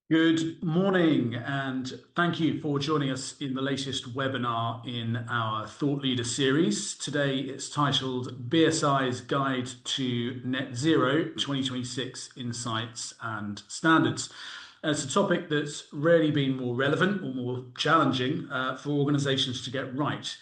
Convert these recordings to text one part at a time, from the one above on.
Good morning, and thank you for joining us in the latest webinar in our Thought Leader series. Today it's titled BSI's Guide to Net Zero 2026 Insights and Standards. It's a topic that's rarely been more relevant or more challenging for organisations to get right.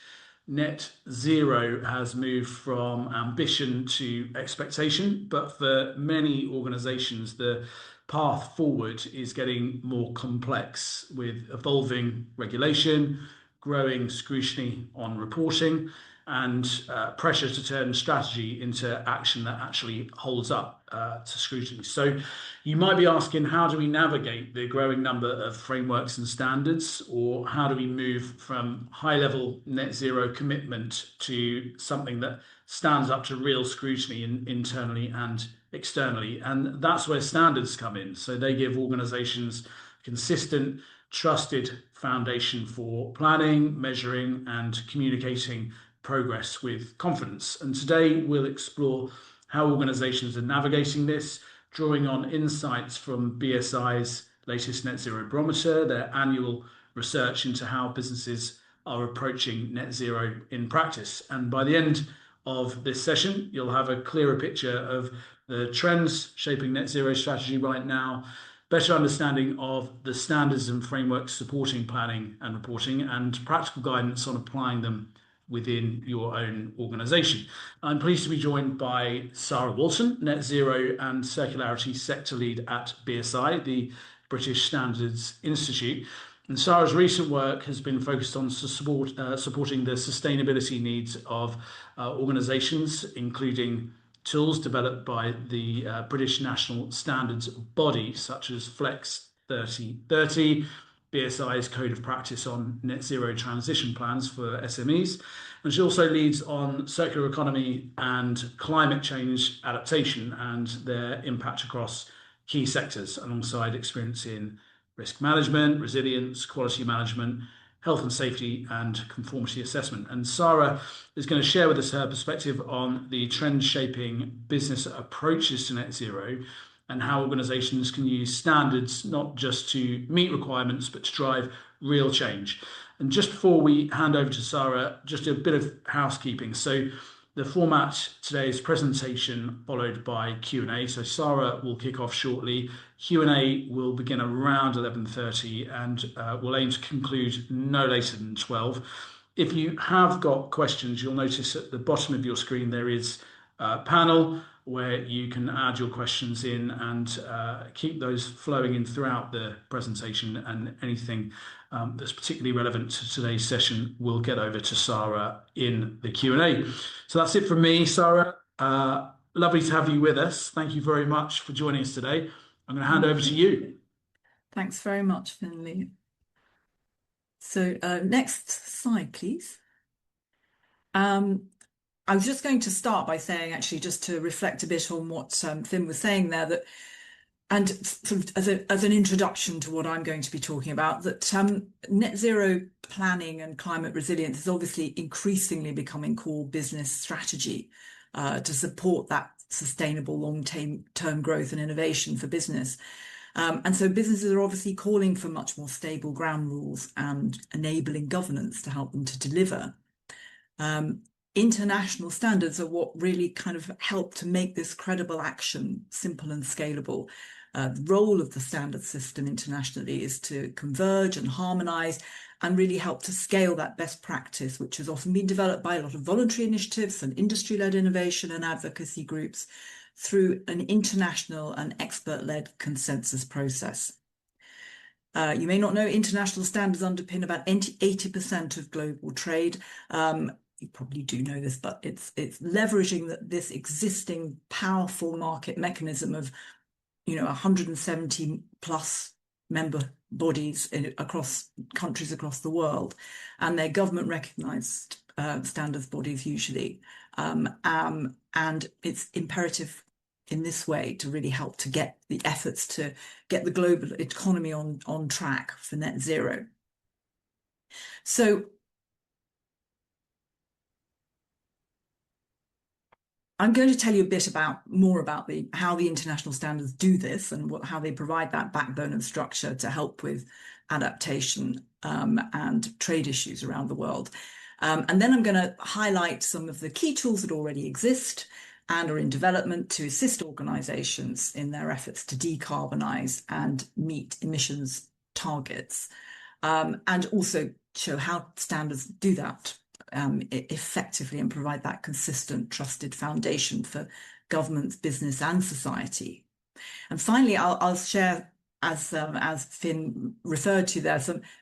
Net zero has moved from ambition to expectation, but for many organisations, the path forward is getting more complex with evolving regulation, growing scrutiny on reporting, and pressure to turn strategy into action that actually holds up to scrutiny. So you might be asking, how do we navigate the growing number of frameworks and standards, or how do we move from high-level net zero commitment to something that stands up to real scrutiny internally and externally? And that's where standards come in. So they give organizations consistent, trusted foundation for planning, measuring, and communicating progress with confidence. And today we'll explore how organizations are navigating this, drawing on insights from BSI's latest net zero barometer, their annual research into how businesses are approaching net zero in practice. And by the end of this session, you'll have a clearer picture of the trends shaping net zero strategy right now, better understanding of the standards and frameworks supporting planning and reporting, and practical guidance on applying them within your own organisation. I'm pleased to be joined by Sara Walton, Net Zero and Circularity Sector Lead at BSI, the British Standards Institute. And Sara's recent work has been focused on supporting the sustainability needs of organisations, including tools developed by the British National Standards Body, such as Flex 3030, BSI's Code of Practice on Net Zero Transition Plans for SMEs. And she also leads on circular economy and climate change adaptation and their impact across key sectors, alongside experience in risk management, resilience, quality management, health and safety, and conformity assessment. And Sara is going to share with us her perspective on the trend-shaping business approaches to net zero and how organisations can use standards not just to meet requirements, but to drive real change. And just before we hand over to Sara, just a bit of housekeeping. So the format today is presentation followed by Q&A. So Sara will kick off shortly. Q&A will begin around 11:30 and we'll aim to conclude no later than 12. If you have got questions, you'll notice at the bottom of your screen there is a panel where you can add your questions in and keep those flowing in throughout the presentation, and anything that's particularly relevant to today's session will get over to Sara in the Q&A. So that's it from me, Sara. Lovely to have you with us. Thank you very much for joining us today. I'm going to hand over to you. Thanks very much, Finley. So next slide, please. I was just going to start by saying, actually, just to reflect a bit on what Finn was saying there, that, and sort of as an introduction to what I'm going to be talking about, that net zero planning and climate resilience is obviously increasingly becoming core business strategy to support that sustainable long-term growth and innovation for business. And so businesses are obviously calling for much more stable ground rules and enabling governance to help them to deliver. International standards are what really kind of help to make this credible action simple and scalable. The role of the standard system internationally is to converge and harmonise and really help to scale that best practice, which has often been developed by a lot of voluntary initiatives and industry-led innovation and advocacy groups through an international and expert-led consensus process. You may not know, international standards underpin about 80% of global trade. You probably do know this, but it's leveraging this existing powerful market mechanism of, 170 plus member bodies across countries across the world, and they're government recognised standards bodies usually, and it's imperative in this way to really help to get the efforts to get the global economy on track for net zero. So I'm going to tell you a bit more about how the international standards do this and how they provide that backbone and structure to help with adaptation and trade issues around the world. And then I'm going to highlight some of the key tools that already exist and are in development to assist organisations in their efforts to decarbonise and meet emissions targets, and also show how standards do that effectively and provide that consistent, trusted foundation for governments, business, and society. And finally, I'll share, as Finn referred to there,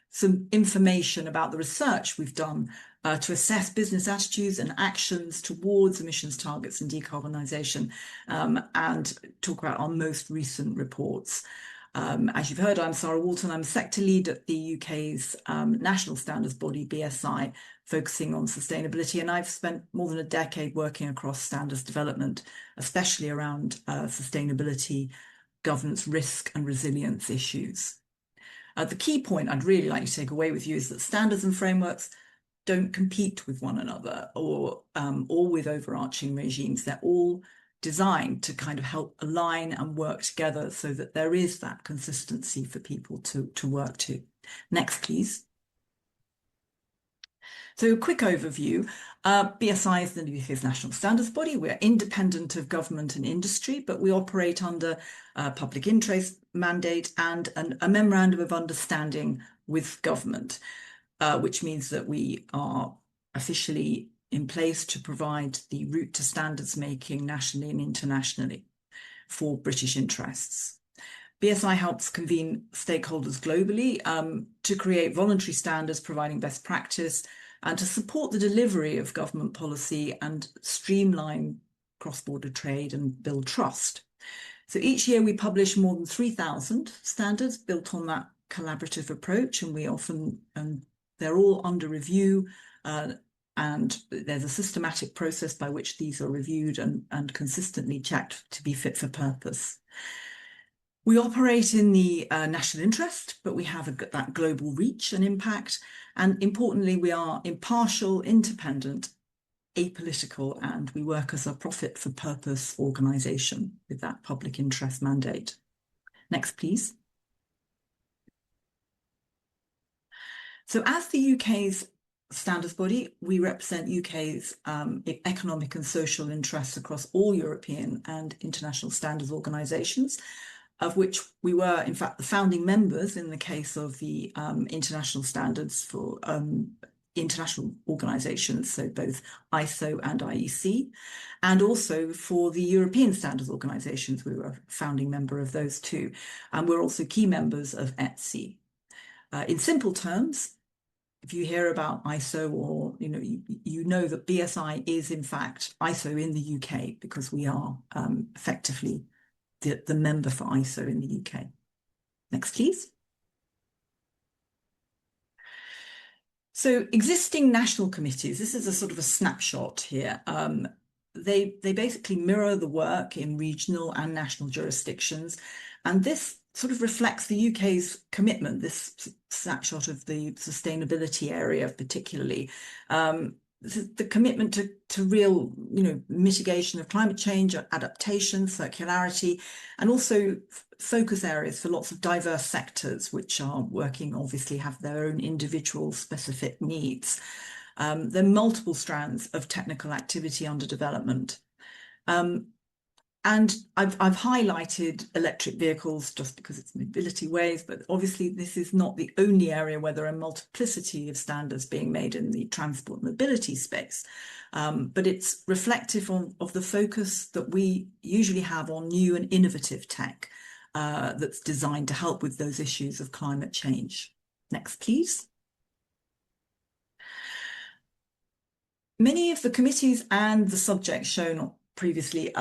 some information about the research we've done to assess business attitudes and actions towards emissions targets and decarbonisation, and talk about our most recent reports. As you've heard, I'm Sara Walton. I'm sector lead at the UK's national standards body, BSI, focusing on sustainability. And I've spent more than a decade working across standards development, especially around sustainability, governance, risk and resilience issues. The key point I'd really like to take away with you is that standards and frameworks don't compete with one another or with overarching regimes. They're all designed to kind of help align and work together so that there is that consistency for people to work to. Next, please. So a quick overview. BSI is the UK's national standards body. We're independent of government and industry, but we operate under a public interest mandate and a memorandum of understanding with government, which means that we are officially in place to provide the route to standards making nationally and internationally for British interests. BSI helps convene stakeholders globally to create voluntary standards, providing best practice, and to support the delivery of government policy and streamline cross-border trade and build trust. So each year we publish more than 3,000 standards built on that collaborative approach, and they're all under review, and there's a systematic process by which these are reviewed and consistently checked to be fit for purpose. We operate in the national interest, but we have that global reach and impact. And importantly, we are impartial, independent, apolitical, and we work as a profit for purpose organisation with that public interest mandate. Next, please. So as the UK's standards body, we represent UK's economic and social interests across all European and international standards organisations, of which we were, in fact, the founding members in the case of the international standards for international organisations, so both ISO and IEC, and also for the European standards organisations. We were a founding member of those too, and we're also key members of ETSI. In simple terms, if you hear about ISO, or you know that BSI is in fact ISO in the UK, because we are effectively the member for ISO in the UK. Next, please. So existing national committees, this is a sort of a snapshot here. They basically mirror the work in regional and national jurisdictions, and this sort of reflects the UK's commitment, this snapshot of the sustainability area particularly, the commitment to real, mitigation of climate change, adaptation, circularity, and also focus areas for lots of diverse sectors which are working, obviously have their own individual specific needs. There are multiple strands of technical activity under development. And I've highlighted electric vehicles just because it's mobility ways, but obviously this is not the only area where there are a multiplicity of standards being made in the transport mobility space. But it's reflective of the focus that we usually have on new and innovative tech that's designed to help with those issues of climate change. Next, please. Many of the committees and the subjects shown previously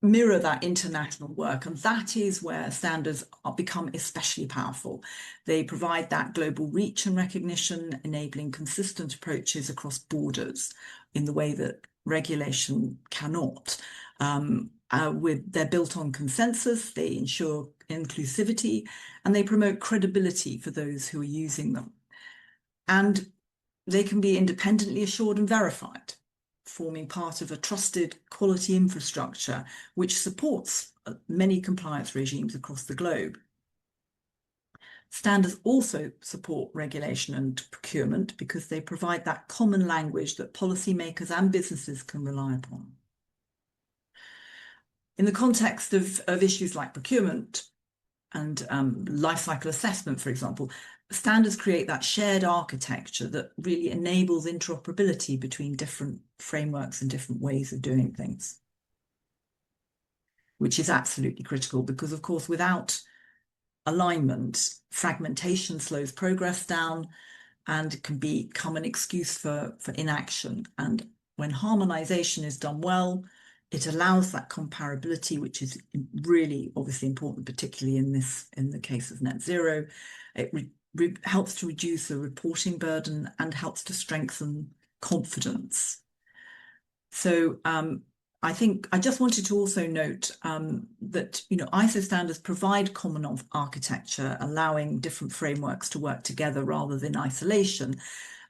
mirror that international work, and that is where standards become especially powerful. They provide that global reach and recognition, enabling consistent approaches across borders in the way that regulation cannot. They're built on consensus, they ensure inclusivity, and they promote credibility for those who are using them. And they can be independently assured and verified. forming part of a trusted quality infrastructure which supports many compliance regimes across the globe. Standards also support regulation and procurement because they provide that common language that policymakers and businesses can rely upon. In the context of issues like procurement and life cycle assessment, for example, standards create that shared architecture that really enables interoperability between different frameworks and different ways of doing things, which is absolutely critical because, of course, without alignment, fragmentation slows progress down and can become an excuse for inaction. And when harmonization is done well, it allows that comparability, which is really obviously important, particularly in the case of net zero. It helps to reduce the reporting burden and helps to strengthen confidence. So I think I just wanted to also note that ISO standards provide common architecture, allowing different frameworks to work together rather than isolation.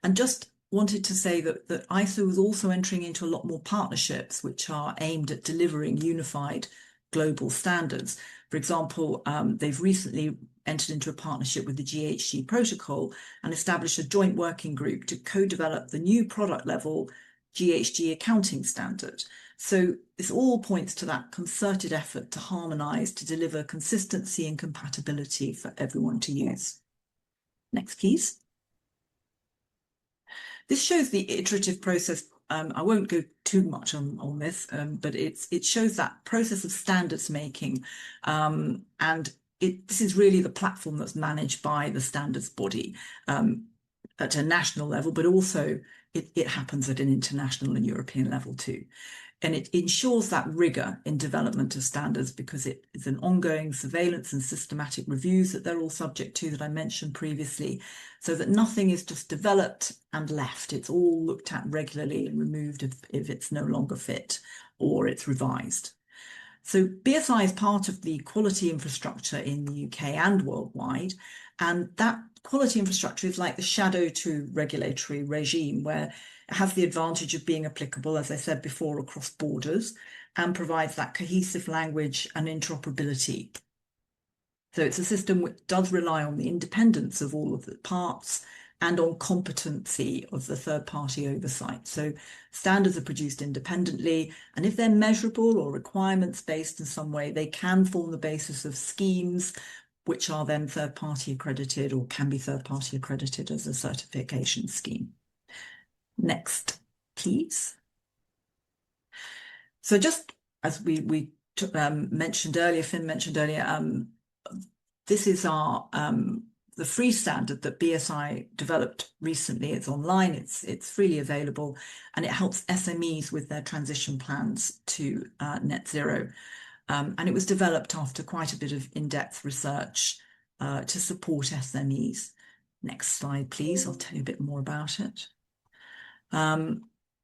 And just wanted to say that ISO is also entering into a lot more partnerships which are aimed at delivering unified global standards. For example, they've recently entered into a partnership with the GHG protocol and established a joint working group to co-develop the new product level GHG accounting standard. So this all points to that concerted effort to harmonise, to deliver consistency and compatibility for everyone to use. Next, please. This shows the iterative process. I won't go too much on this, but it shows that process of standards making. And this is really the platform that's managed by the standards body at a national level, but also it happens at an international and European level too. And it ensures that rigor in development of standards because it is an ongoing surveillance and systematic reviews that they're all subject to that I mentioned previously, so that nothing is just developed and left. It's all looked at regularly and removed if it's no longer fit or it's revised. So BSI is part of the quality infrastructure in the UK and worldwide, and that quality infrastructure is like the shadow to regulatory regime, where it has the advantage of being applicable, as I said before, across borders and provides that cohesive language and interoperability. So it's a system which does rely on the independence of all of the parts and on competency of the third-party oversight. So standards are produced independently, and if they're measurable or requirements-based in some way, they can form the basis of schemes which are then third-party accredited or can be third-party accredited as a certification scheme. Next, please. So just as we mentioned earlier, Finn mentioned earlier, this is our the free standard that BSI developed recently. It's online, it's freely available, and it helps SMEs with their transition plans to net zero. And it was developed after quite a bit of in-depth research to support SMEs. Next slide, please. I'll tell you a bit more about it.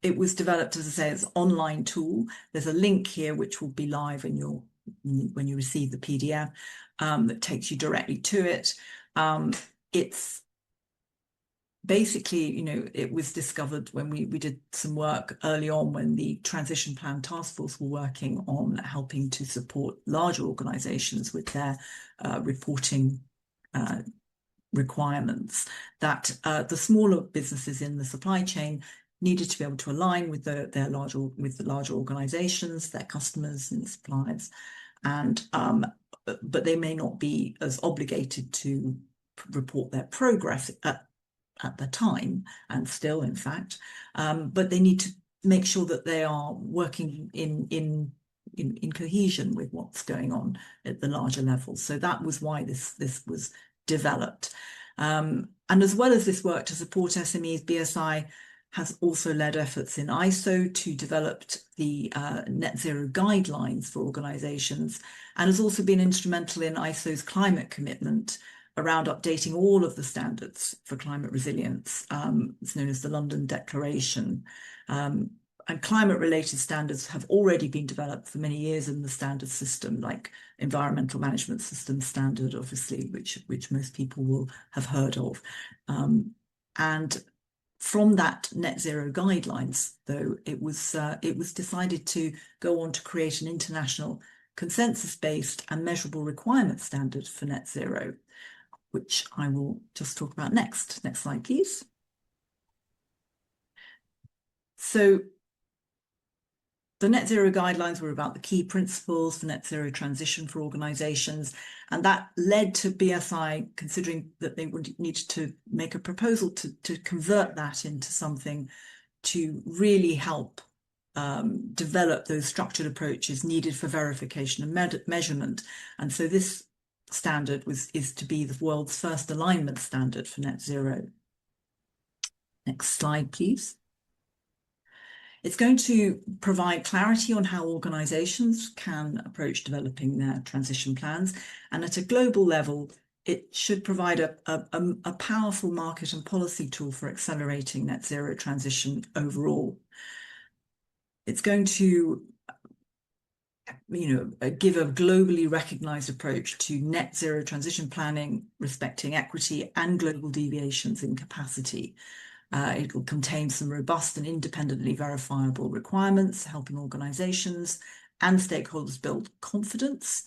It was developed, as I say, as an online tool. There's a link here which will be live in when you receive the PDF that takes you directly to it. It's basically, it was discovered when we did some work early on when the Transition Plan Task Force were working on helping to support larger organisations with their reporting requirements, that the smaller businesses in the supply chain needed to be able to align with the larger organisations, their customers and suppliers, and but they may not be as obligated to report their progress at the time, and still, in fact, but they need to make sure that they are working in cohesion with what's going on at the larger level. So that was why this was developed. And as well as this work to support SMEs, BSI has also led efforts in ISO to develop the net zero guidelines for organisations, and has also been instrumental in ISO's climate commitment around updating all of the standards for climate resilience. It's known as the London Declaration. And climate-related standards have already been developed for many years in the standard system, like Environmental Management System Standard, obviously, which most people will have heard of. And from that net zero guidelines, though, it was decided to go on to create an international consensus-based and measurable requirement standard for net zero, which I will just talk about next. Next slide, please. So the net zero guidelines were about the key principles for net zero transition for organizations, and that led to BSI considering that they would need to make a proposal to convert that into something to really help develop those structured approaches needed for verification and measurement. And so this standard is to be the world's first alignment standard for net zero. Next slide, please. It's going to provide clarity on how organizations can approach developing their transition plans. And at a global level, it should provide a powerful market and policy tool for accelerating net zero transition overall. It's going to give a globally recognized approach to net zero transition planning, respecting equity and global deviations in capacity. It will contain some robust and independently verifiable requirements, helping organizations and stakeholders build confidence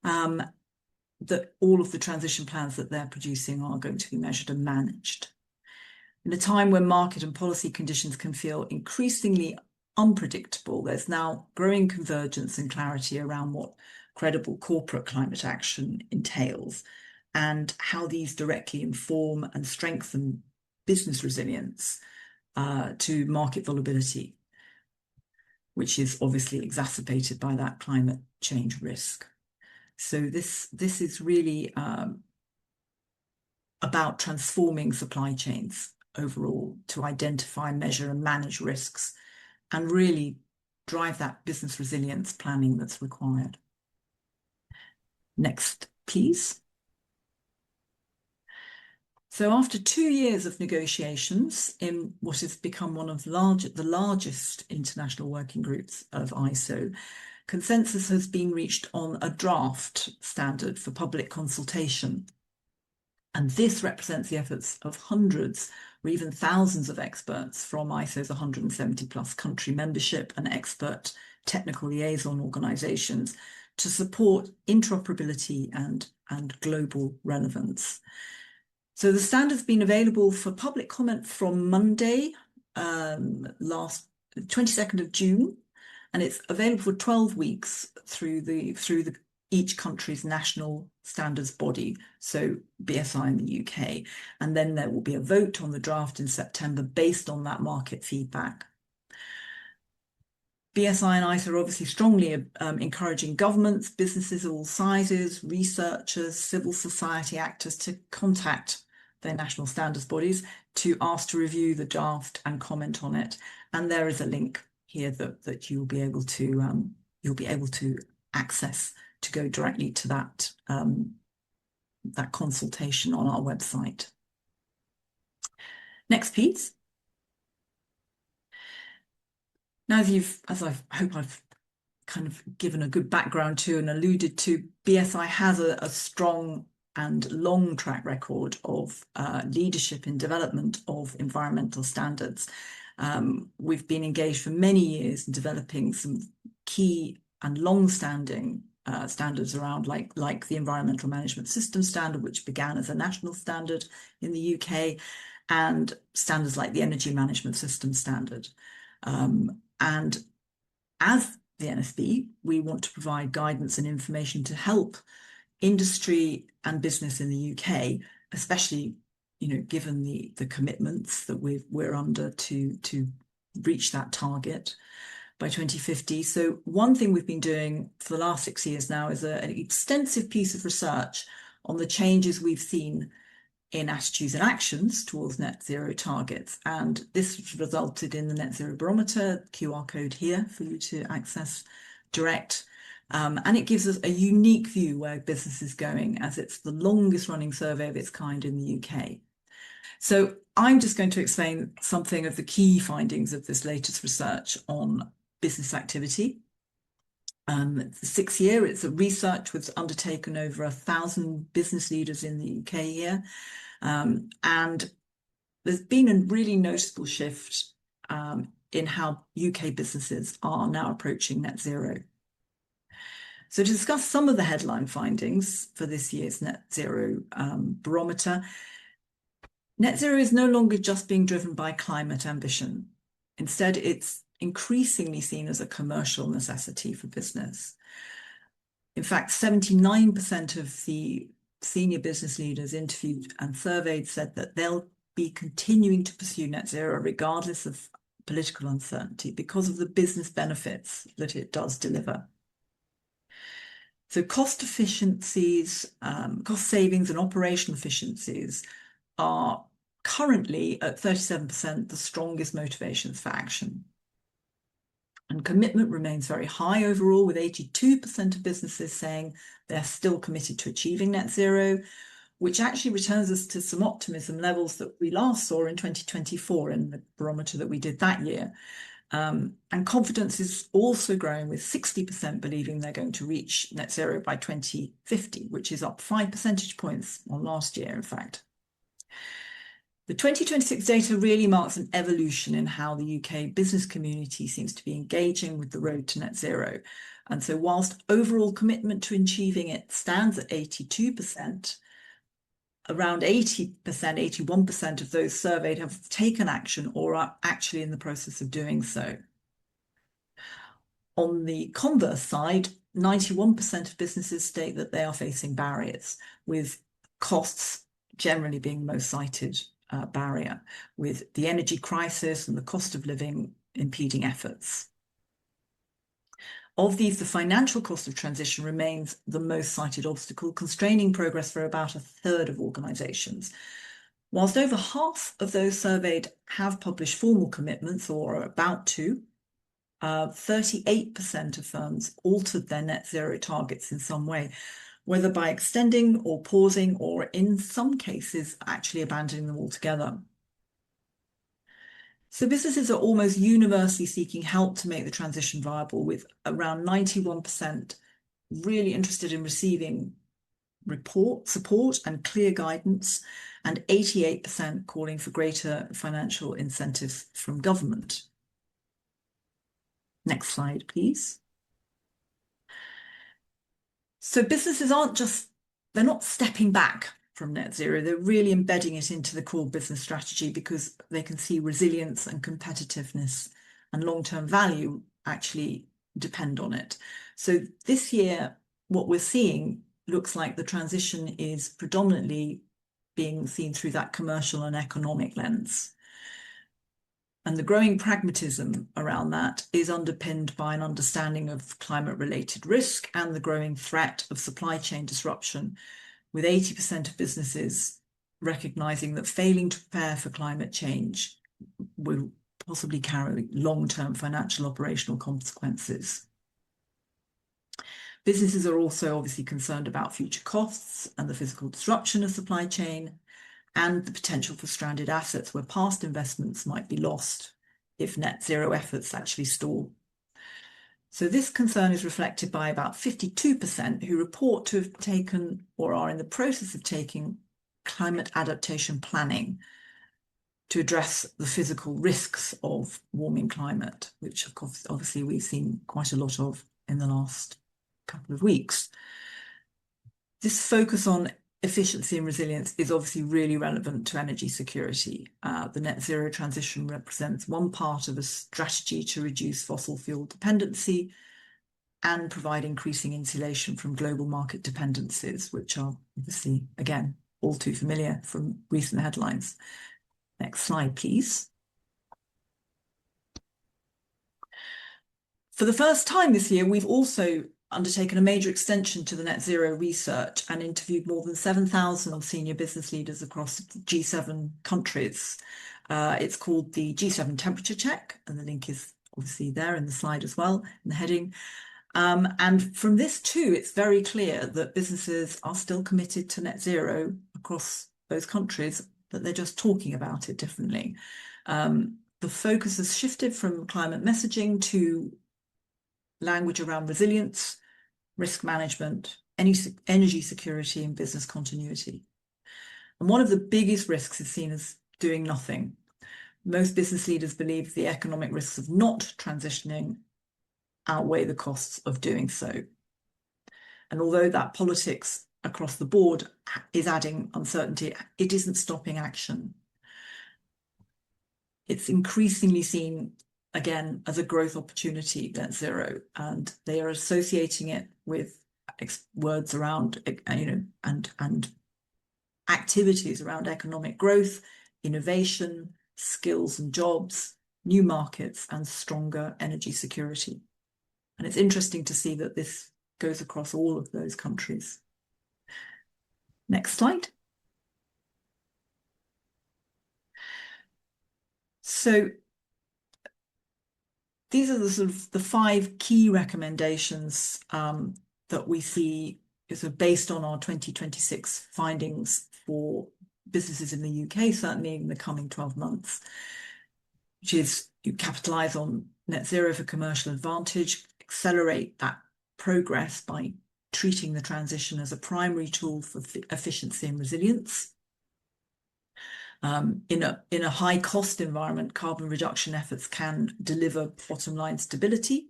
that all of the transition plans that they're producing are going to be measured and managed. In a time when market and policy conditions can feel increasingly unpredictable, there's now growing convergence and clarity around what credible corporate climate action entails and how these directly inform and strengthen business resilience to market volatility, which is obviously exacerbated by that climate change risk. So this is really about transforming supply chains overall to identify, measure and manage risks and really drive that business resilience planning that's required. Next, please. So after 2 years of negotiations in what has become one of the largest international working groups of ISO, consensus has been reached on a draft standard for public consultation. And this represents the efforts of hundreds or even thousands of experts from ISO's 170 plus country membership and expert technical liaison organizations to support interoperability and global relevance. So the standard's been available for public comment from Monday, 22nd of June, and it's available for 12 weeks through each country's national standards body, so BSI in the UK. And then there will be a vote on the draft in September based on that market feedback. BSI and ISO are obviously strongly encouraging governments, businesses of all sizes, researchers, civil society actors to contact their national standards bodies to ask to review the draft and comment on it. And there is a link here that you'll be able to access to go directly to that that consultation on our website. Next, please. Now, as I hope I've kind of given a good background to and alluded to, BSI has a strong and long track record of leadership in development of environmental standards. We've been engaged for many years in developing some key and long-standing standards around like the Environmental Management System Standard, which began as a national standard in the UK, and standards like the Energy Management System Standard. And as the NSB, we want to provide guidance and information to help industry and business in the UK, especially, given the commitments that we're under to reach that target by 2050. So one thing we've been doing for the last 6 years now is an extensive piece of research on the changes we've seen in attitudes and actions towards net zero targets. And this resulted in the Net Zero Barometer, QR code here for you to access direct. And it gives us a unique view where business is going, as it's the longest running survey of its kind in the UK. So I'm just going to explain something of the key findings of this latest research on business activity. 6th year, it's a research was undertaken over 1,000 business leaders in the UK here. And there's been a really noticeable shift in how UK businesses are now approaching net zero. So to discuss some of the headline findings for this year's net zero barometer, net zero is no longer just being driven by climate ambition. Instead, it's increasingly seen as a commercial necessity for business. In fact, 79% of the senior business leaders interviewed and surveyed said that they'll be continuing to pursue net zero regardless of political uncertainty because of the business benefits that it does deliver. So cost efficiencies, cost savings and operational efficiencies are currently at 37% the strongest motivations for action. And commitment remains very high overall, with 82% of businesses saying they're still committed to achieving net zero, which actually returns us to some optimism levels that we last saw in 2024 in the barometer that we did that year. And confidence is also growing, with 60% believing they're going to reach net zero by 2050, which is up 5 percentage points on last year, in fact. The 2026 data really marks an evolution in how the UK business community seems to be engaging with the road to net zero. And so whilst overall commitment to achieving it stands at 82%, around 80%, 81% of those surveyed have taken action or are actually in the process of doing so. On the converse side, 91% of businesses state that they are facing barriers, with costs generally being the most cited barrier, with the energy crisis and the cost of living impeding efforts. Of these, the financial cost of transition remains the most cited obstacle, constraining progress for about a third of organisations. Whilst over half of those surveyed have published formal commitments or are about to, 38% of firms altered their net zero targets in some way, whether by extending or pausing, or in some cases, actually abandoning them altogether. So businesses are almost universally seeking help to make the transition viable, with around 91% really interested in receiving support and clear guidance, and 88% calling for greater financial incentives from government. Next slide, please. So businesses they're not stepping back from net zero, they're really embedding it into the core business strategy because they can see resilience and competitiveness and long-term value actually depend on it. So this year, what we're seeing looks like the transition is predominantly being seen through that commercial and economic lens. And the growing pragmatism around that is underpinned by an understanding of climate-related risk and the growing threat of supply chain disruption, with 80% of businesses recognising that failing to prepare for climate change will possibly carry long-term financial operational consequences. Businesses are also obviously concerned about future costs and the physical disruption of supply chain, and the potential for stranded assets where past investments might be lost if net zero efforts actually stall. So this concern is reflected by about 52% who report to have taken or are in the process of taking climate adaptation planning to address the physical risks of warming climate, which of course, obviously we've seen quite a lot of in the last couple of weeks. This focus on efficiency and resilience is obviously really relevant to energy security. The net zero transition represents one part of a strategy to reduce fossil fuel dependency and provide increasing insulation from global market dependencies, which are obviously, again, all too familiar from recent headlines. Next slide, please. For the first time this year, we've also undertaken a major extension to the net zero research and interviewed more than 7,000 senior business leaders across G7 countries. It's called the G7 Temperature Check, and the link is obviously there in the slide as well, in the heading. And from this too, it's very clear that businesses are still committed to net zero across those countries, but they're just talking about it differently. The focus has shifted from climate messaging to language around resilience, risk management, energy security, and business continuity. And one of the biggest risks is seen as doing nothing. Most business leaders believe the economic risks of not transitioning outweigh the costs of doing so. And although that politics across the board is adding uncertainty, it isn't stopping action. It's increasingly seen, again, as a growth opportunity, net zero, and they are associating it with words around, and activities around economic growth, innovation, skills and jobs, new markets, and stronger energy security. And it's interesting to see that this goes across all of those countries. Next slide. So these are the sort of the 5 key recommendations that we see is based on our 2026 findings for businesses in the UK, certainly in the coming 12 months, which is you capitalise on net zero for commercial advantage, accelerate that progress by treating the transition as a primary tool for efficiency and resilience. In a high cost environment, carbon reduction efforts can deliver bottom line stability,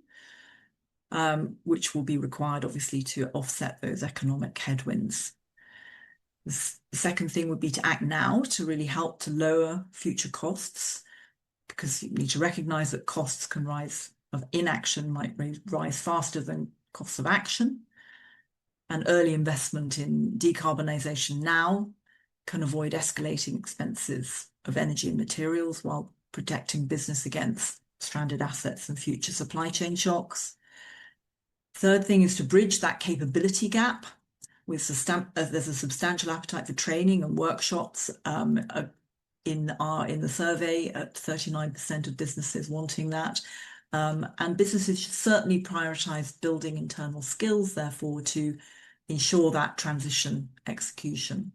which will be required obviously to offset those economic headwinds. The second thing would be to act now to really help to lower future costs, because you need to recognise that costs can rise of inaction might rise faster than costs of action. And early investment in decarbonisation now can avoid escalating expenses of energy and materials while protecting business against stranded assets and future supply chain shocks. Third thing is to bridge that capability gap with there's a substantial appetite for training and workshops in the survey at 39% of businesses wanting that. And businesses should certainly prioritise building internal skills, therefore, to ensure that transition execution.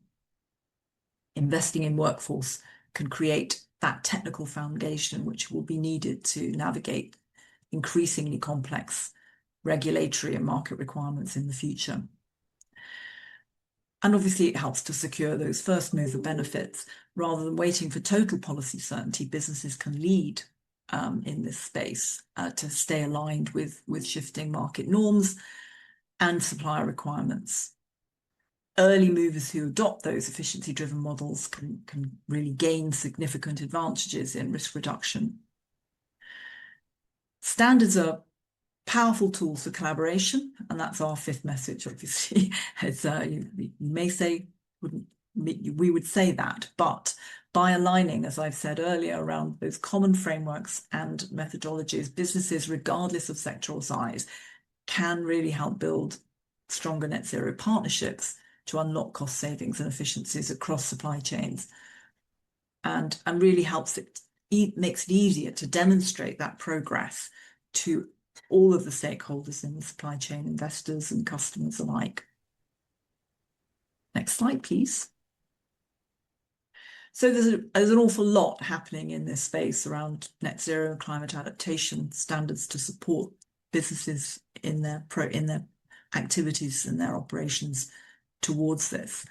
Investing in workforce can create that technical foundation which will be needed to navigate increasingly complex regulatory and market requirements in the future. And obviously it helps to secure those first mover benefits. Rather than waiting for total policy certainty, businesses can lead in this space to stay aligned with shifting market norms and supplier requirements. Early movers who adopt those efficiency-driven models can really gain significant advantages in risk reduction. Standards are powerful tools for collaboration, and that's our 5th message, obviously. It's, you may say, we would say that, but by aligning, as I've said earlier, around those common frameworks and methodologies, businesses, regardless of sectoral size, can really help build stronger net zero partnerships to unlock cost savings and efficiencies across supply chains, and really helps makes it easier to demonstrate that progress to all of the stakeholders in the supply chain, investors and customers alike. Next slide, please. So there's an awful lot happening in this space around net zero and climate adaptation standards to support businesses in their activities and their operations towards this.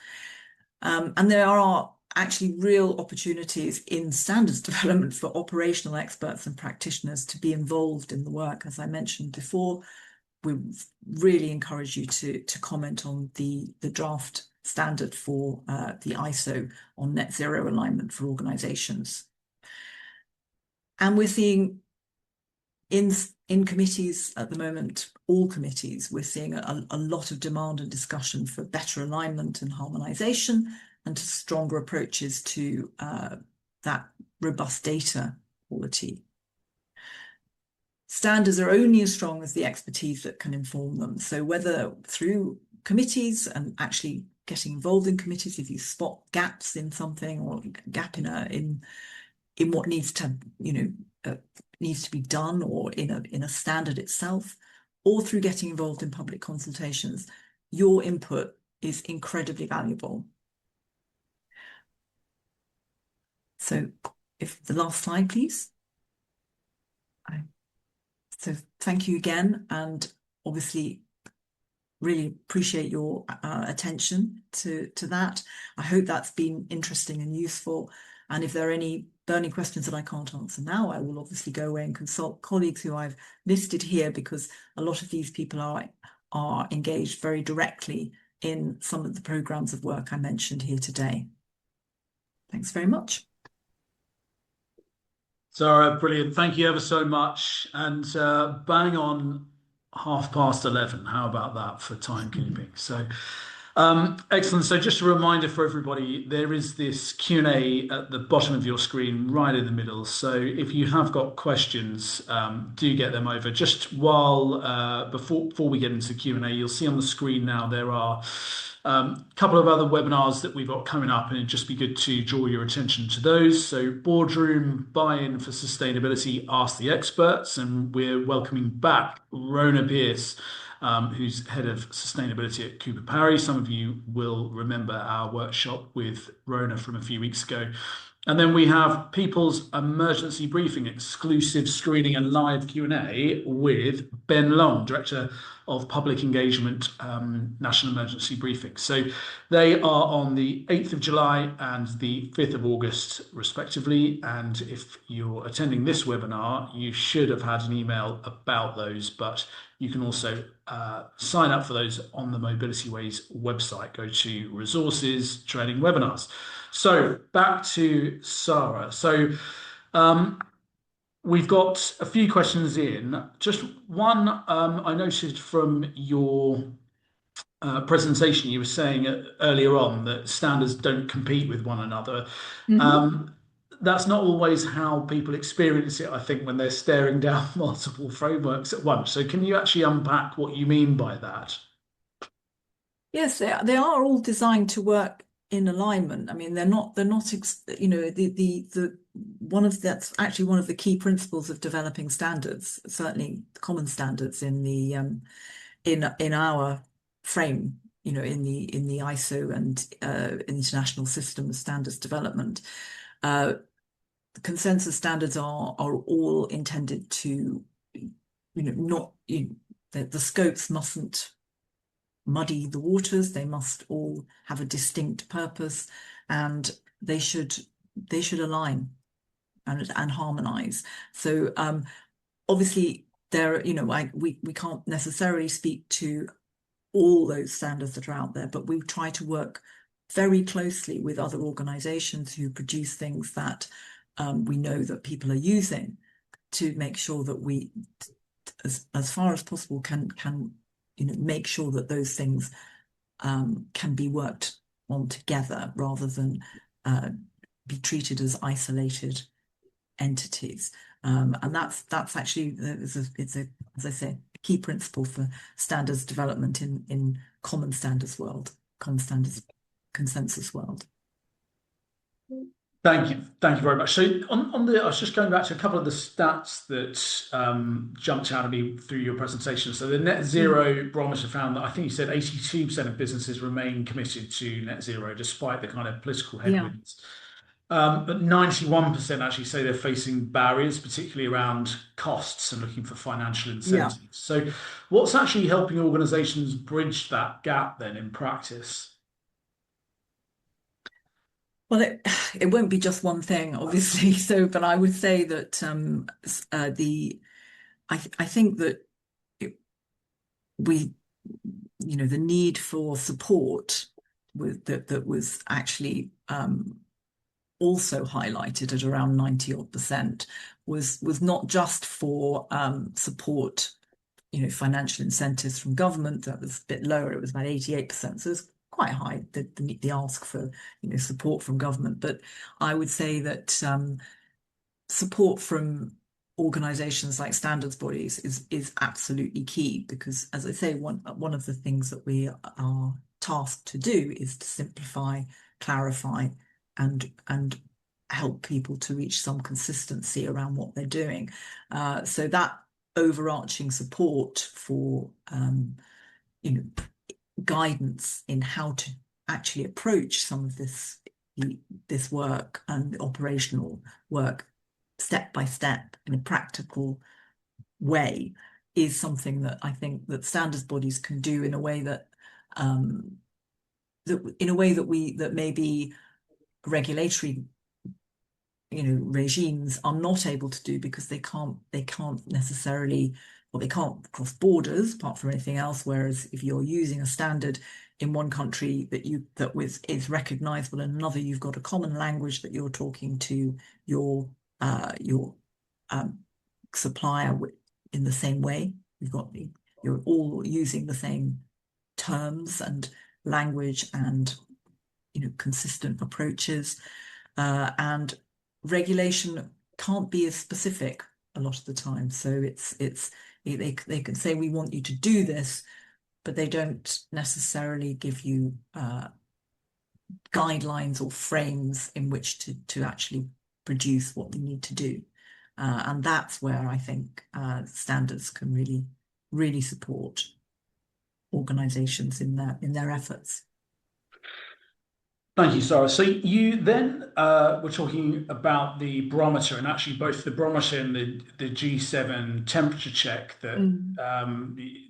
And there are actually real opportunities in standards development for operational experts and practitioners to be involved in the work. As I mentioned before, we really encourage you to comment on the draft standard for the ISO on net zero alignment for organisations. And we're seeing in committees at the moment, all committees, we're seeing a lot of demand and discussion for better alignment and harmonisation and to stronger approaches to that robust data quality. Standards are only as strong as the expertise that can inform them. So whether through committees and actually getting involved in committees, if you spot gaps in something or a gap in what needs to, needs to be done, or in a standard itself, or through getting involved in public consultations, your input is incredibly valuable. So if the last slide, please. So thank you again, and obviously really appreciate your attention to that. I hope that's been interesting and useful. And if there are any burning questions that I can't answer now, I will obviously go away and consult colleagues who I've listed here, because a lot of these people are engaged very directly in some of the programs of work I mentioned here today. Thanks very much. Sara, brilliant. Thank you ever so much. And bang on 11:30. How about that for timekeeping? So excellent. So just a reminder for everybody, there is this Q&A at the bottom of your screen, right in the middle. So if you have got questions, do get them over. Just while before we get into Q&A, you'll see on the screen now there are a couple of other webinars that we've got coming up, and it'd just be good to draw your attention to those. So Boardroom Buy-in for Sustainability, Ask the Experts, and we're welcoming back Rona Pierce, who's head of sustainability at Cooper Parry. Some of you will remember our workshop with Rona from a few weeks ago. And then we have People's Emergency Briefing, exclusive screening and live Q&A with Ben Long, Director of Public Engagement, National Emergency Briefing. So they are on the 8th of July and the 5th of August, respectively. And if you're attending this webinar, you should have had an email about those, but you can also sign up for those on the Mobility Ways website. Go to resources, training webinars. So back to Sara. So we've got a few questions in. Just one, I noted from your presentation, you were saying earlier on that standards don't compete with one another. That's not always how people experience it, I think, when they're staring down multiple frameworks at once. So can you actually unpack what you mean by that? Yes, they are all designed to work in alignment. I mean, they're not, you know, that's actually one of the key principles of developing standards, certainly common standards in the in our frame, you know, in the ISO and international system of standards development. The consensus standards are all intended to, you know, the scopes mustn't muddy the waters. They must all have a distinct purpose, and they should align and harmonize. So obviously there, you know, we can't necessarily speak to all those standards that are out there, but we try to work very closely with other organizations who produce things that we know that people are using, to make sure that we, as far as possible, can you know, make sure that those things can be worked on together, rather than be treated as isolated entities. And that's actually, it's a, as I say, a key principle for standards development in common standards consensus world. Thank you very much. So I was just going back to a couple of the stats that jumped out at me through your presentation. So the net zero barometer found that, I think you said 82% of businesses remain committed to net zero despite the kind of political headwinds. But 91% actually say they're facing barriers, particularly around costs and looking for financial incentives. So what's actually helping organizations bridge that gap then in practice? Well, it won't be just one thing, obviously. So, but I would say that I think that you know, the need for support that was actually also highlighted at around 90% was not just for support, you know, financial incentives from government. That was a bit lower. It was about 88%. So it's quite high, the ask for, you know, support from government. But I would say that support from organizations like standards bodies is absolutely key, because, as I say, one of the things that we are tasked to do is to simplify, clarify, and help people to reach some consistency around what they're doing. So that overarching support for you know, guidance in how to actually approach some of this work and operational work step by step in a practical way is something that I think that standards bodies can do in a way that that maybe regulatory regimes are not able to do, because they can't necessarily, well, they can't cross borders apart from anything else. Whereas if you're using a standard in one country is recognizable in another, you've got a common language that you're talking to your supplier in the same way. You're all using the same terms and language and consistent approaches, and regulation can't be as specific a lot of the time. So they can say, we want you to do this, but they don't necessarily give you guidelines or frames in which to actually produce what you need to do. And that's where I think standards can really support organizations in their efforts. Thank you, Sarah. So you then were talking about the barometer, and actually both the barometer and the G7 temperature check. That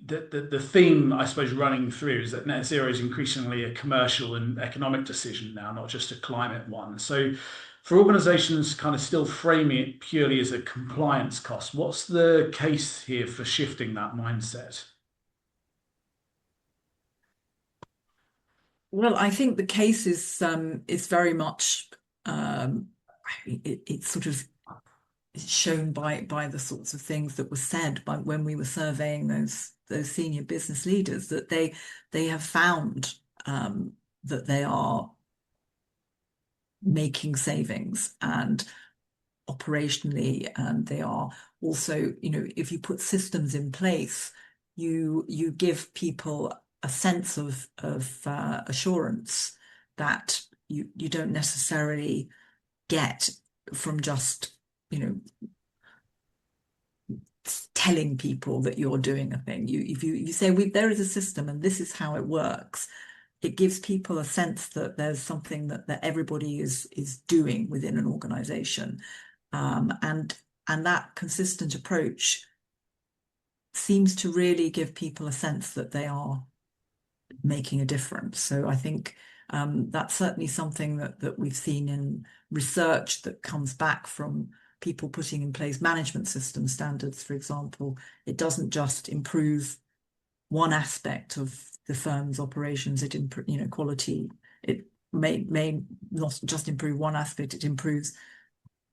the theme, I suppose, running through is that net zero is increasingly a commercial and economic decision now, not just a climate one. So for organisations kind of still framing it purely as a compliance cost, what's the case here for shifting that mindset? Well, I think the case is very much it's sort of shown by the sorts of things that were said by when we were surveying those senior business leaders, that they have found that they are making savings and operationally, and they are also, if you put systems in place, you give people a sense of assurance that you don't necessarily get from just telling people that you're doing a thing. If you say, there is a system and this is how it works, it gives people a sense that there's something that everybody is doing within an organization, and that consistent approach seems to really give people a sense that they are making a difference. So I think that's certainly something that we've seen in research that comes back from people putting in place management system standards, for example. It doesn't just improve one aspect of the firm's operations, quality. It may not just improve one aspect, it improves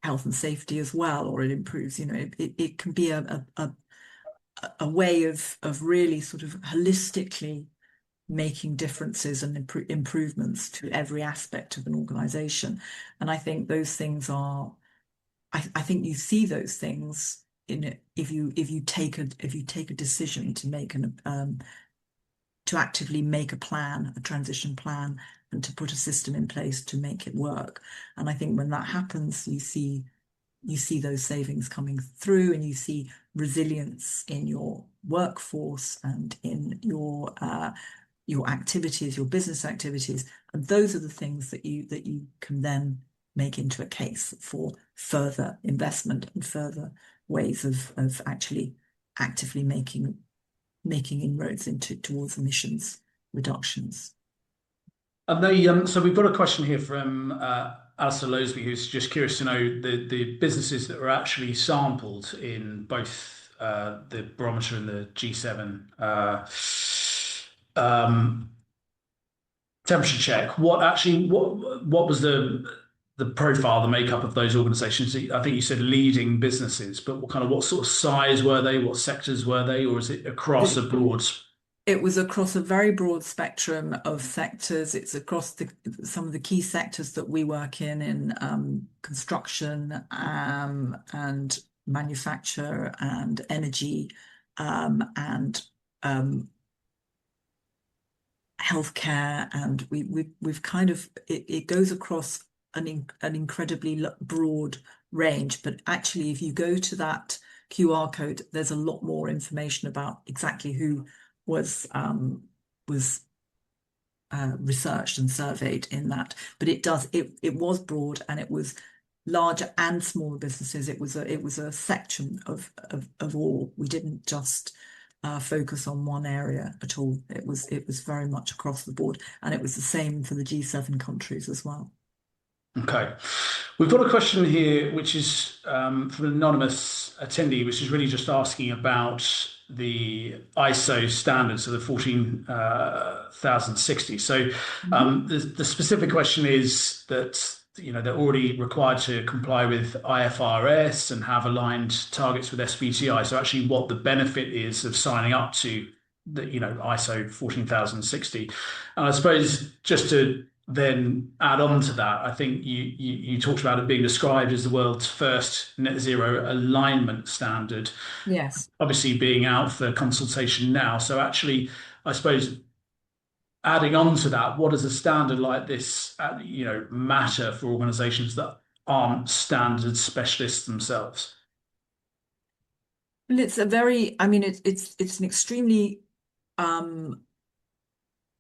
health and safety as well, or it improves, it can be a way of really sort of holistically making differences and improvements to every aspect of an organization. And I think those things are, I think you see those things in it if you take a decision to make to actively make a plan, a transition plan, and to put a system in place to make it work. And I think when that happens, you see those savings coming through, and you see resilience in your workforce and in your activities, your business activities. And those are the things that you can then make into a case for further investment and further ways of actually actively making inroads towards emissions reductions. And so we've got a question here from Alistair Loseby, who's just curious to know the businesses that were actually sampled in both the barometer and the G7 temperature check. What was the profile, the makeup of those organisations? I think you said leading businesses, but what sort of size were they? What sectors were they, or is it across a broad? It was across a very broad spectrum of sectors. It's across some of the key sectors that we work in construction and manufacture and energy and healthcare, and we've kind of it goes across an incredibly broad range. But actually, if you go to that QR code, there's a lot more information about exactly who was researched and surveyed in that. But it was broad, and it was larger and smaller businesses. It was a section of all. We didn't just focus on one area at all. It was very much across the board, and it was the same for the G7 countries as well. Okay. We've got a question here, which is from an anonymous attendee, which is really just asking about the ISO standards of the 14060. So Mhm. the specific question is that they're already required to comply with IFRS and have aligned targets with SBTI. So actually, what the benefit is of signing up to the ISO 14060. And I suppose just to then add on to that, I think you talked about it being described as the world's first net zero alignment standard, Yes. obviously being out for consultation now. So actually, I suppose adding on to that, what does a standard like this, matter for organisations that aren't standard specialists themselves? Well, it's a very, I mean, it's an extremely um,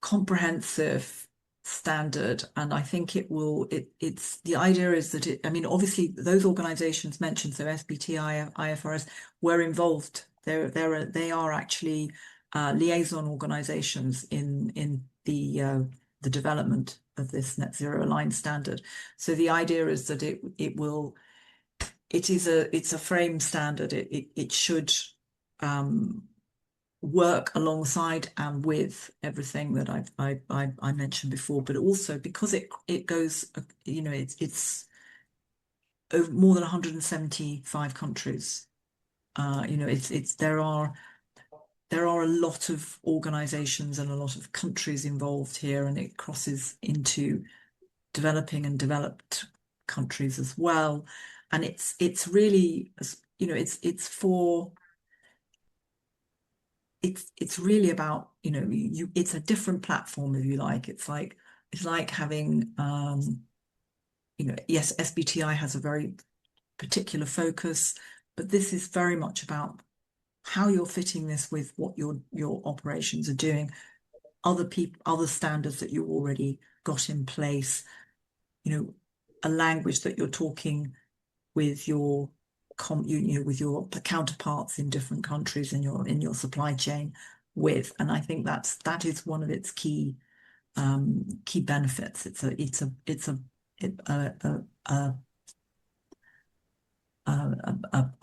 comprehensive standard, and I think it's the idea is that I mean, obviously those organizations mentioned, so SBTI, IFRS, were involved. They are actually liaison organizations in the development of this net zero aligned standard. So the idea is that it's a frame standard. It should work alongside and with everything that I mentioned before, but also because it goes, it's over more than 175 countries. It's there are a lot of organizations and a lot of countries involved here, and it crosses into developing and developed countries as well. And it's really, it's really about, it's a different platform, if you like. It's like having, yes, SBTI has a very particular focus, but this is very much about how you're fitting this with what your operations are doing, other standards that you already got in place, a language that you're talking with with your counterparts in different countries in your supply chain with. And I think that is one of its key benefits. It's a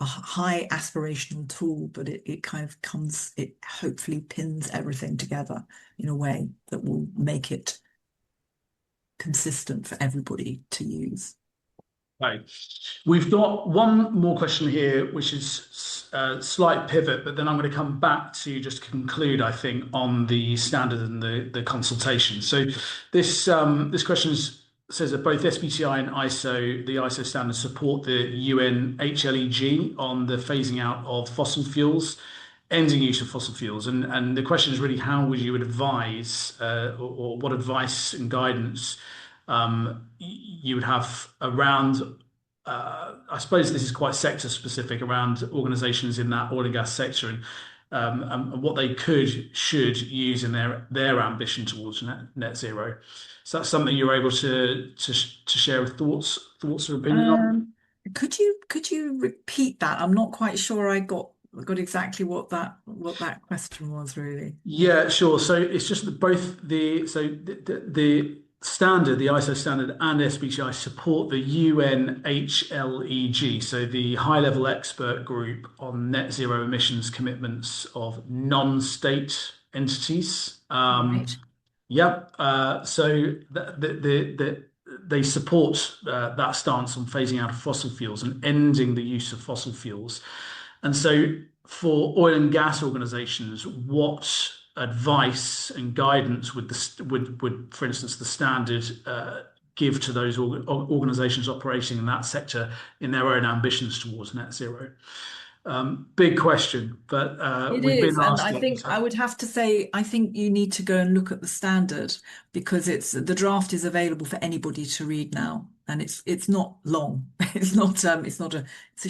high aspirational tool, but it kind of it hopefully pins everything together in a way that will make it consistent for everybody to use. Right. We've got one more question here, which is a slight pivot, but then I'm going to come back to just conclude, I think, on the standard and the consultation. So this question says that both SBTI and the ISO standards support the UN HLEG on the phasing out of fossil fuels, ending use of fossil fuels. And the question is really how would you advise or what advice and guidance you would have around, I suppose this is quite sector specific, around organisations in that oil and gas sector and what they should use in their ambition towards net zero. So that's something you're able to share with thoughts or opinion on. Could you repeat that? I'm not quite sure I got exactly what that question was really. Yeah, sure. So it's just that both the standard, the ISO standard, and SBTI support the UNHLEG, so the high level expert group on net zero emissions commitments of non-state entities. Right. Yeah, so they support that stance on phasing out of fossil fuels and ending the use of fossil fuels. And so, for oil and gas organisations, what advice and guidance would, for instance, the standard give to those organisations operating in that sector in their own ambitions towards net zero? Big question, but It we've been is, and asked I it. think I would have to say I think you need to go and look at the standard because the draft is available for anybody to read now, and it's not long. It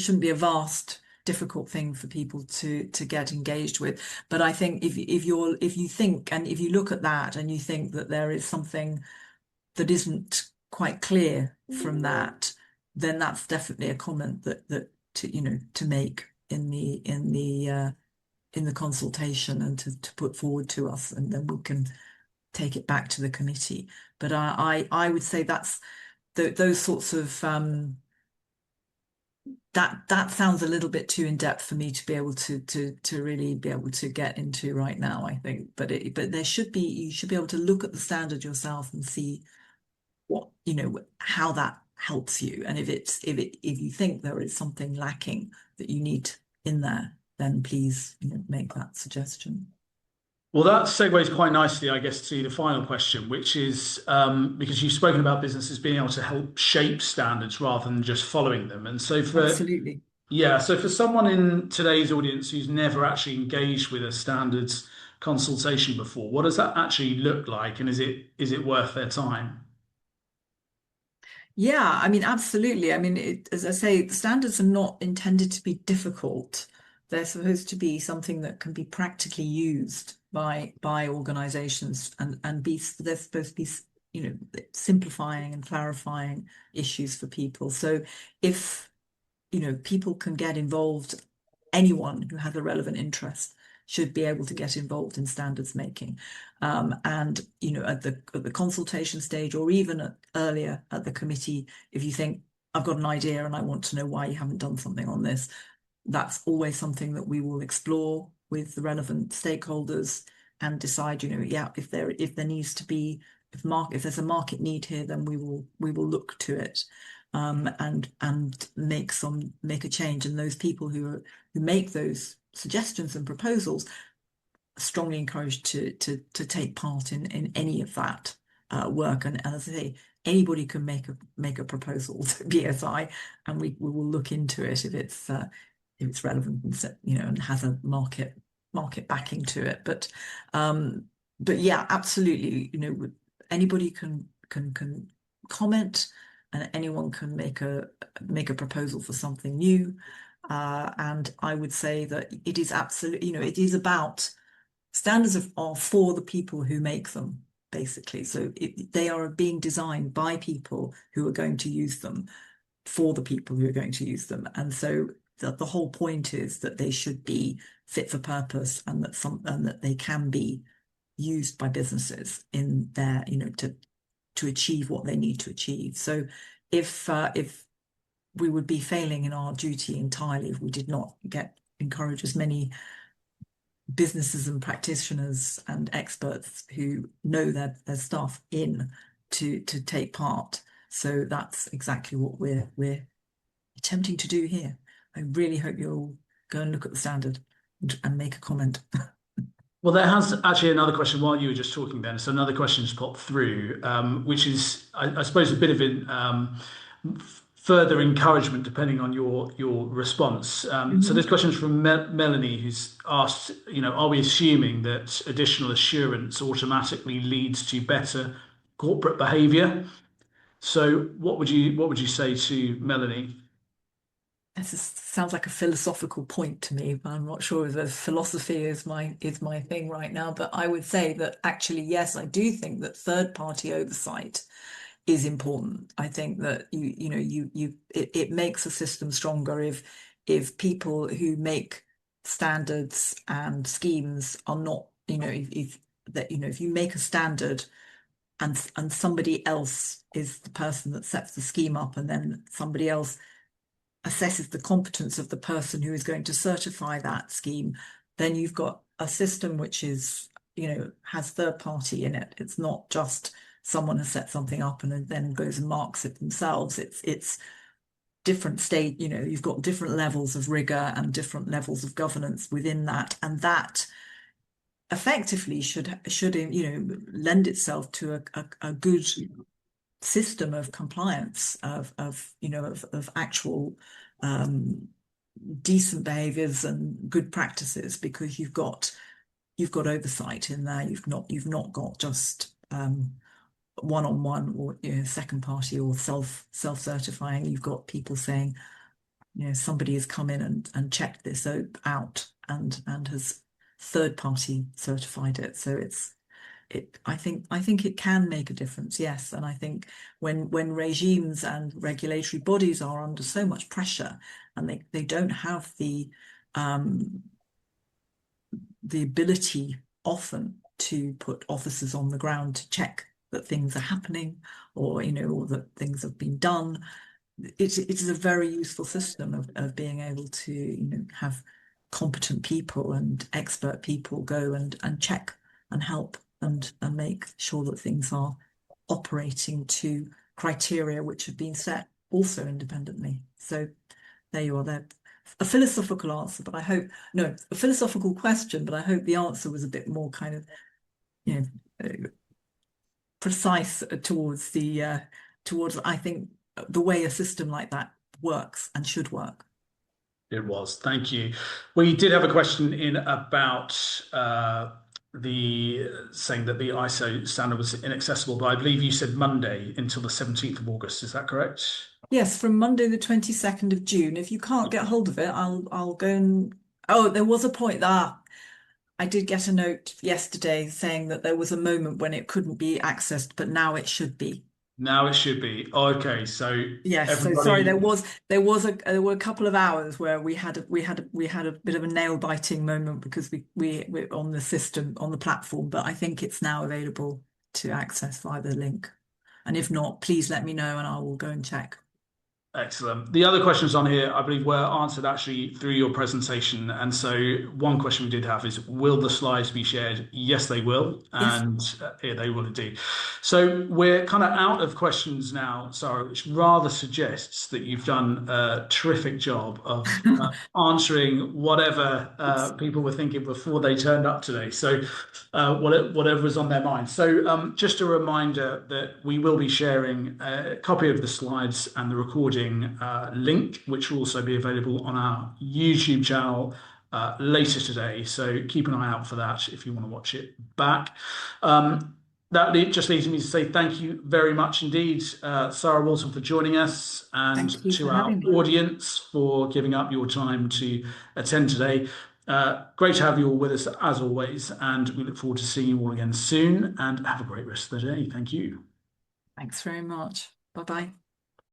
shouldn't be a vast, difficult thing for people to get engaged with. But I think if you think and if you look at that and you think that there is something that isn't quite clear from that, then that's definitely a comment that to make in the consultation and to put forward to us, and then we can take it back to the committee. But I would say those sorts of that sounds a little bit too in depth for me to be able to really be able to get into right now, I think. But there should be, you should be able to look at the standard yourself and see what, how that helps you. And if you think there is something lacking that you need in there, then please, make that suggestion. Well, that segues quite nicely, I guess, to the final question, which is because you've spoken about businesses being able to help shape standards rather than just following them. And so Absolutely. yeah, so for someone in today's audience who's never actually engaged with a standards consultation before, what does that actually look like, and is it worth their time? Yeah, I mean, absolutely. I mean, as I say, the standards are not intended to be difficult. They're supposed to be something that can be practically used by organizations, and they're supposed to be, simplifying and clarifying issues for people. So if, people can get involved, anyone who has a relevant interest should be able to get involved in standards making. And at the consultation stage, or even earlier at the committee, if you think I've got an idea and I want to know why you haven't done something on this, that's always something that we will explore with the relevant stakeholders and decide, yeah, if there needs to be, if there's a market need here, then we will look to it. And make a change. And those people who make those suggestions and proposals are strongly encouraged to take part in any of that work. And as I say, anybody can make a proposal to BSI, and we will look into it if it's relevant and and has a market backing to it. But yeah, absolutely, anybody can comment, and anyone can make a proposal for something new. And I would say that it is absolutely, it is about standards are for the people who make them, basically. So they are being designed by people who are going to use them, for the people who are going to use them. And so the whole point is that they should be fit for purpose, and that they can be used by businesses in their, to achieve what they need to achieve. So if we would be failing in our duty entirely if we did not encourage as many businesses and practitioners and experts who know their stuff in to take part. So that's exactly what we're attempting to do here. I really hope you'll go and look at the standard and make a comment. Well, there has actually another question while you were just talking then. So another question just popped through, which is, I suppose, a bit of further encouragement depending on your response. So this Mhm. question is from Melanie, who's asked, are we assuming that additional assurance automatically leads to better corporate behaviour? So what would you say to Melanie? Sounds like a philosophical point to me, but I'm not sure if philosophy is my thing right now. But I would say that actually, yes, I do think that third party oversight is important. I think that it makes a system stronger if people who make standards and schemes are not, if that, if you make a standard and somebody else is the person that sets the scheme up, and then somebody else assesses the competence of the person who is going to certify that scheme, then you've got a system which is, has third party in it. It's not just someone has set something up and then goes and marks it themselves. It's different state, you've got different levels of rigor and different levels of governance within that. And that effectively should lend itself to a good system of compliance of actual decent behaviors and good practices, because you've got oversight in there. You've not got just one-on-one or second party or self-certifying. You've got people saying, somebody has come in and checked this out and has third party certified it. So I think it can make a difference, yes. And I think when regimes and regulatory bodies are under so much pressure, and they don't have the ability often to put officers on the ground to check that things are happening, or or that things have been done. It is a very useful system of being able to have competent people and expert people go and check and help and make sure that things are operating to criteria which have been set also independently. So there you are. There, a philosophical answer, but I hope no, a philosophical question, but I hope the answer was a bit more kind of precise towards towards I think the way a system like that works and should work. It was. Thank you. We did have a question in about the saying that the ISO standard was inaccessible, but I believe you said Monday until the 17th of August. Is that correct? Yes, from Monday the 22nd of June. If you can't get hold of it, I'll go and oh, there was a point that I did get a note yesterday saying that there was a moment when it couldn't be accessed, but now it should be. Now it should be. Okay, so Yes, so sorry, everybody. there were a couple of hours where we had a bit of a nail biting moment because we're on the system on the platform, but I think it's now available to access via the link. And if not, please let me know and I will go and check. Excellent. The other questions on here, I believe, were answered actually through your presentation. And so, one question we did have is, will the slides be shared? Yes, they will. Yes. And yeah, they will indeed. So, we're kind of out of questions now, Sarah, which rather suggests that you've done a terrific job of answering whatever people were thinking before they turned up today. So, whatever was on their mind. So, just a reminder that we will be sharing a copy of the slides and the recording link, which will also be available on our YouTube channel later today. So keep an eye out for that if you want to watch it back. Just leaves me to say thank you very much indeed, Sara Walton, for joining us, and Thank you to for our having me. audience for giving up your time to attend today. Great to have you all with us as always, and we look forward to seeing you all again soon. And have a great rest of the day. Thank you. Thanks very much. Bye bye.